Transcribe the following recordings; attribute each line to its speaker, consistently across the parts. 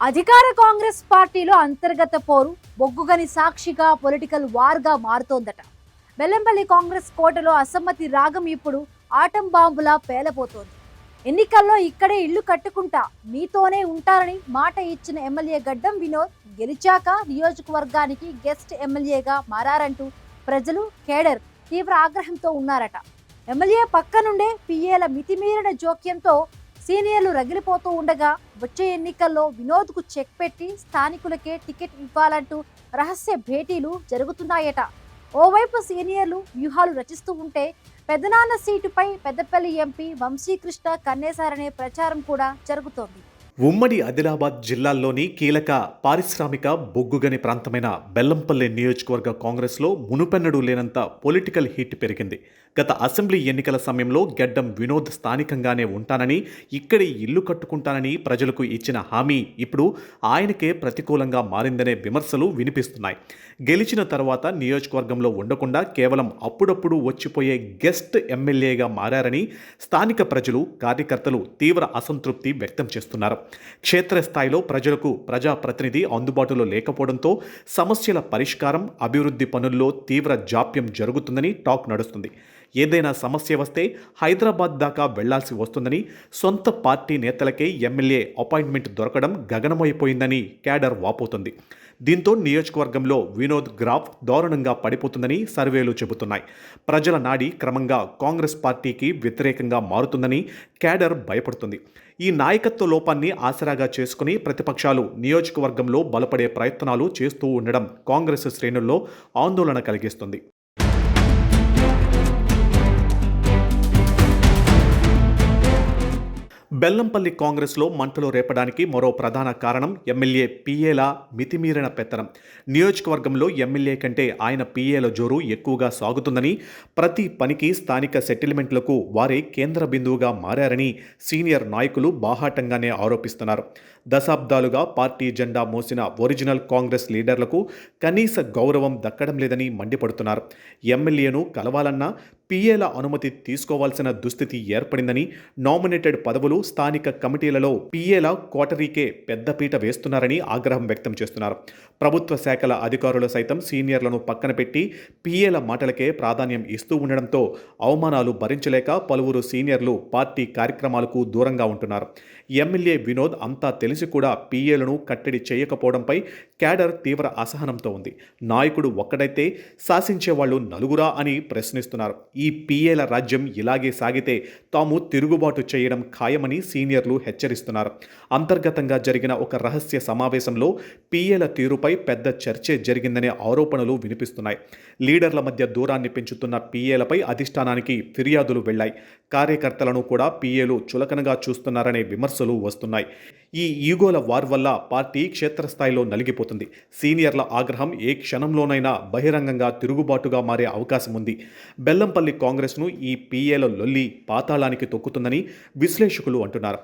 Speaker 1: అధికార కాంగ్రెస్ పార్టీలో అంతర్గత పోరు బొగ్గుగని సాక్షిగా పొలిటికల్ వార్గా మారుతోందట. బెల్లంపల్లి కాంగ్రెస్ కోటలో అసమ్మతి రాగం ఇప్పుడు ఆటం బాంబులా పేలబోతోంది. ఎన్నికల్లో ఇక్కడే ఇల్లు కట్టుకుంటా మీతోనే ఉంటారని మాట ఇచ్చిన ఎమ్మెల్యే గడ్డం వినోద్ గెలిచాక నియోజకవర్గానికి గెస్ట్ ఎమ్మెల్యేగా మారారంటూ ప్రజలు కేడర్ తీవ్ర ఆగ్రహంతో ఉన్నారట. ఎమ్మెల్యే పక్క నుండే పిఏల మితిమీరిన జోక్యంతో సీనియర్లు రగిలిపోతూ ఉండగా వచ్చే ఎన్నికల్లో వినోద్కు చెక్ పెట్టి స్థానికులకే టికెట్ ఇవ్వాలంటూ రహస్య భేటీలు జరుగుతున్నాయట. ఓవైపు సీనియర్లు వ్యూహాలు రచిస్తూ ఉంటే పెదనాన్న సీటుపై పెద్దపల్లి ఎంపీ వంశీకృష్ణ కన్నేశారనే ప్రచారం కూడా జరుగుతోంది.
Speaker 2: ఉమ్మడి ఆదిలాబాద్ జిల్లాల్లోని కీలక పారిశ్రామిక బొగ్గుగని ప్రాంతమైన బెల్లంపల్లి నియోజకవర్గ కాంగ్రెస్లో మునుపెన్నడూ లేనంత పొలిటికల్ హీట్ పెరిగింది. గత అసెంబ్లీ ఎన్నికల సమయంలో గెడ్డం వినోద్ స్థానికంగానే ఉంటానని, ఇక్కడే ఇల్లు కట్టుకుంటానని ప్రజలకు ఇచ్చిన హామీ ఇప్పుడు ఆయనకే ప్రతికూలంగా మారిందనే విమర్శలు వినిపిస్తున్నాయి. గెలిచిన తర్వాత నియోజకవర్గంలో ఉండకుండా కేవలం అప్పుడప్పుడు వచ్చిపోయే గెస్ట్ ఎమ్మెల్యేగా మారారని స్థానిక ప్రజలు, కార్యకర్తలు తీవ్ర అసంతృప్తి వ్యక్తం చేస్తున్నారు. క్షేత్రస్థాయిలో ప్రజలకు ప్రజాప్రతినిధి అందుబాటులో లేకపోవడంతో సమస్యల పరిష్కారం, అభివృద్ధి పనుల్లో తీవ్ర జాప్యం జరుగుతుందని టాక్ నడుస్తుంది. ఏదైనా సమస్య వస్తే హైదరాబాద్ దాకా వెళ్లాల్సి వస్తుందని, సొంత పార్టీ నేతలకే ఎమ్మెల్యే అపాయింట్మెంట్ దొరకడం గగనమైపోయిందని క్యాడర్ వాపోతుంది. దీంతో నియోజకవర్గంలో వినోద్ గ్రాఫ్ దారుణంగా పడిపోతుందని సర్వేలు చెబుతున్నాయి. ప్రజల నాడి క్రమంగా కాంగ్రెస్ పార్టీకి వ్యతిరేకంగా మారుతుందని క్యాడర్ భయపడుతుంది. ఈ నాయకత్వ లోపాన్ని ఆసరాగా చేసుకుని ప్రతిపక్షాలు నియోజకవర్గంలో బలపడే ప్రయత్నాలు చేస్తూ ఉండడం కాంగ్రెస్ శ్రేణుల్లో ఆందోళన కలిగిస్తుంది. బెల్లంపల్లి కాంగ్రెస్లో మంటలు రేపడానికి మరో ప్రధాన కారణం ఎమ్మెల్యే పిఏల మితిమీరిన పెత్తనం. నియోజకవర్గంలో ఎమ్మెల్యే కంటే ఆయన పిఏల జోరు ఎక్కువగా సాగుతుందని, ప్రతి పనికి స్థానిక సెటిల్మెంట్లకు వారే కేంద్ర బిందువుగా మారారని సీనియర్ నాయకులు బాహాటంగానే ఆరోపిస్తున్నారు. దశాబ్దాలుగా పార్టీ జెండా మోసిన ఒరిజినల్ కాంగ్రెస్ లీడర్లకు కనీస గౌరవం దక్కడం లేదని మండిపడుతున్నారు. ఎమ్మెల్యేను కలవాలన్నా పిఏల అనుమతి తీసుకోవాల్సిన దుస్థితి ఏర్పడిందని, నామినేటెడ్ పదవులు స్థానిక కమిటీలలో పిఏల కోటరీకే పెద్దపీట వేస్తున్నారని ఆగ్రహం వ్యక్తం చేస్తున్నారు. ప్రభుత్వ శాఖల అధికారులు సైతం సీనియర్లను పక్కన పెట్టి పిఏల మాటలకే ప్రాధాన్యం ఇస్తూ ఉండడంతో అవమానాలు భరించలేక పలువురు సీనియర్లు పార్టీ కార్యక్రమాలకు దూరంగా ఉంటున్నారు. ఎమ్మెల్యే వినోద్ అంతా తెలిసి కూడా పిఏలను కట్టడి చేయకపోవడంపై క్యాడర్ తీవ్ర అసహనంతో ఉంది. నాయకుడు ఒక్కడైతే శాసించేవాళ్లు నలుగురా అని ప్రశ్నిస్తున్నారు. ఈ పిఏల రాజ్యం ఇలాగే సాగితే తాము తిరుగుబాటు చేయడం ఖాయమని సీనియర్లు హెచ్చరిస్తున్నారు. అంతర్గతంగా జరిగిన ఒక రహస్య సమావేశంలో పిఏల తీరుపై పెద్ద చర్చే జరిగిందనే ఆరోపణలు వినిపిస్తున్నాయి. లీడర్ల మధ్య దూరాన్ని పెంచుతున్న పిఏలపై అధిష్టానానికి ఫిర్యాదులు వెళ్లాయి. కార్యకర్తలను కూడా పిఏలు చులకనగా చూస్తున్నారనే విమర్శలు వస్తున్నాయి. ఈ ఈగోల వార్ వల్ల పార్టీ క్షేత్రస్థాయిలో నలిగిపోతుంది. సీనియర్ల ఆగ్రహం ఏ క్షణంలోనైనా బహిరంగంగా తిరుగుబాటుగా మారే అవకాశం ఉంది. బెల్లంపల్లి కాంగ్రెస్ను ఈ పిఏల లొల్లి పాతాళానికి తొక్కుతుందని విశ్లేషకులు అంటున్నారు.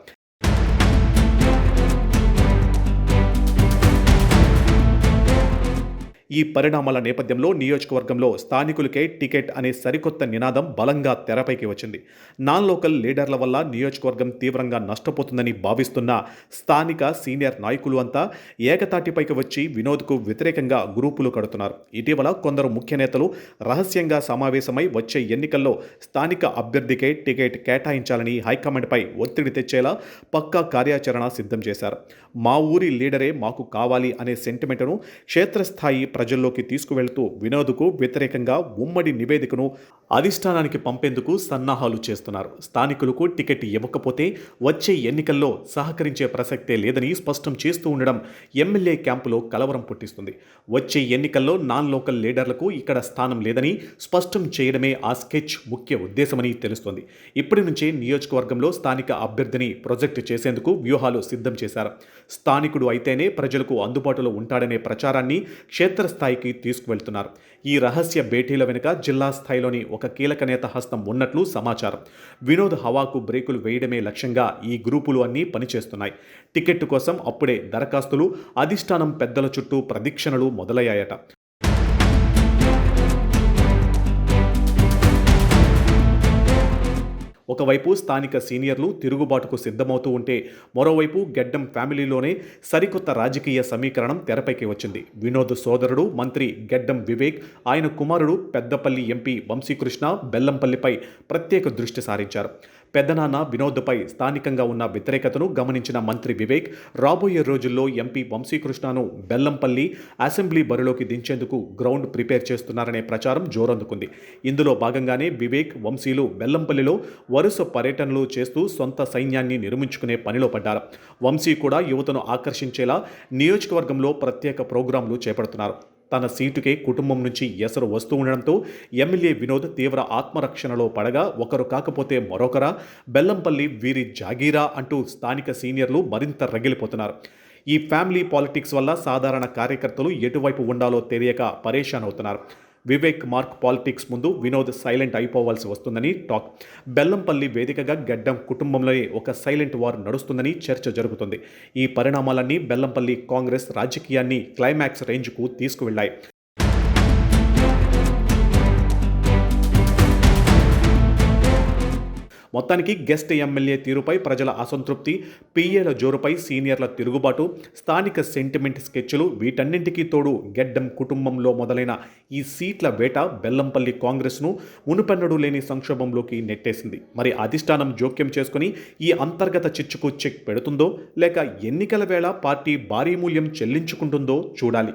Speaker 2: ఈ పరిణామాల నేపథ్యంలో నియోజకవర్గంలో స్థానికులకే టికెట్ అనే సరికొత్త నినాదం బలంగా తెరపైకి వచ్చింది. నాన్ లోకల్ లీడర్ల వల్ల నియోజకవర్గం తీవ్రంగా నష్టపోతుందని భావిస్తున్న స్థానిక సీనియర్ నాయకులు అంతా ఏకతాటిపైకి వచ్చి వినోద్కు వ్యతిరేకంగా గ్రూపులు కడుతున్నారు. ఇటీవల కొందరు ముఖ్య నేతలు రహస్యంగా సమావేశమై వచ్చే ఎన్నికల్లో స్థానిక అభ్యర్థికే టికెట్ కేటాయించాలని హైకమాండ్పై ఒత్తిడి తెచ్చేలా పక్కా కార్యాచరణ సిద్ధం చేశారు. మా ఊరి లీడరే మాకు కావాలి అనే సెంటిమెంట్ను క్షేత్రస్థాయి ప్రజల్లోకి తీసుకువెళ్తూ వినోద్కు వ్యతిరేకంగా ఉమ్మడి నివేదికను అధిష్టానానికి పంపేందుకు సన్నాహాలు చేస్తున్నారు. స్థానికులకు టికెట్ ఇవ్వకపోతే వచ్చే ఎన్నికల్లో సహకరించే ప్రసక్తే లేదని స్పష్టం చేస్తూ ఉండడం ఎమ్మెల్యే క్యాంపులో కలవరం పుట్టిస్తుంది. వచ్చే ఎన్నికల్లో నాన్ లోకల్ లీడర్లకు ఇక్కడ స్థానం లేదని స్పష్టం చేయడమే ఆ స్కెచ్ ముఖ్య ఉద్దేశమని తెలుస్తోంది. ఇప్పటి నుంచే నియోజకవర్గంలో స్థానిక అభ్యర్థిని ప్రొజెక్ట్ చేసేందుకు వ్యూహాలు సిద్ధం చేశారు. స్థానికుడు అయితేనే ప్రజలకు అందుబాటులో ఉంటాడనే ప్రచారాన్ని క్షేత్రస్థాయికి తీసుకువెళ్తున్నారు. ఈ రహస్య భేటీల వెనుక జిల్లా స్థాయిలోని ఒక కీలక నేత హస్తం ఉన్నట్లు సమాచారం. వినోద్ హవాకు బ్రేకులు వేయడమే లక్ష్యంగా ఈ గ్రూపులు అన్నీ పనిచేస్తున్నాయి. టికెట్ కోసం అప్పుడే దరఖాస్తులు, అధిష్టానం పెద్దల చుట్టూ ప్రదక్షిణలు మొదలయ్యాయట. ఒకవైపు స్థానిక సీనియర్లు తిరుగుబాటుకు సిద్ధమవుతూ ఉంటే మరోవైపు గెడ్డం ఫ్యామిలీలోనే సరికొత్త రాజకీయ సమీకరణం తెరపైకి వచ్చింది. వినోద్ సోదరుడు మంత్రి గెడ్డం వివేక్, ఆయన కుమారుడు పెద్దపల్లి ఎంపీ వంశీకృష్ణ బెల్లంపల్లిపై ప్రత్యేక దృష్టి సారించారు. పెద్దనాన్న వినోద్పై స్థానికంగా ఉన్న వ్యతిరేకతను గమనించిన మంత్రి వివేక్ రాబోయే రోజుల్లో ఎంపీ వంశీకృష్ణను బెల్లంపల్లి అసెంబ్లీ బరిలోకి దించేందుకు గ్రౌండ్ ప్రిపేర్ చేస్తున్నారనే ప్రచారం జోరందుకుంది. ఇందులో భాగంగానే వివేక్, వంశీలు బెల్లంపల్లిలో వరుస పర్యటనలు చేస్తూ సొంత సైన్యాన్ని నిర్మించుకునే పనిలో పడ్డారు. వంశీ కూడా యువతను ఆకర్షించేలా నియోజకవర్గంలో ప్రత్యేక ప్రోగ్రాంలు చేపడుతున్నారు. తన సీటుకే కుటుంబం నుంచి ఎసరు వస్తూ ఉండడంతో ఎమ్మెల్యే వినోద్ తీవ్ర ఆత్మరక్షణలో పడగా ఒకరు కాకపోతే మరొకరా, బెల్లంపల్లి వీరి జాగీరా అంటూ స్థానిక సీనియర్లు మరింత రగిలిపోతున్నారు. ఈ ఫ్యామిలీ పాలిటిక్స్ వల్ల సాధారణ కార్యకర్తలు ఎటువైపు ఉండాలో తెలియక పరేషాన్ అవుతున్నారు. వివేక్ మార్క్ పాలిటిక్స్ ముందు వినోద్ సైలెంట్ అయిపోవాల్సి వస్తుందని టాక్. బెల్లంపల్లి వేదికగా గెడ్డం కుటుంబంలోనే ఒక సైలెంట్ వార్ నడుస్తుందని చర్చ జరుగుతుంది. ఈ పరిణామాలన్నీ బెల్లంపల్లి కాంగ్రెస్ రాజకీయాన్ని క్లైమాక్స్ రేంజ్కు తీసుకువెళ్లాయి. మొత్తానికి గెస్ట్ ఎమ్మెల్యే తీరుపై ప్రజల అసంతృప్తి, పీఏల జోరుపై సీనియర్ల తిరుగుబాటు, స్థానిక సెంటిమెంట్ స్కెచ్లు వీటన్నింటికీ తోడు గెడ్డం కుటుంబంలో మొదలైన ఈ సీట్ల వేట బెల్లంపల్లి కాంగ్రెస్ను మునుపెన్నడూ లేని సంక్షోభంలోకి నెట్టేసింది. మరి అధిష్టానం జోక్యం చేసుకుని ఈ అంతర్గత చిచ్చుకు చెక్ పెడుతుందో లేక ఎన్నికల వేళ పార్టీ భారీ మూల్యం చెల్లించుకుంటుందో చూడాలి.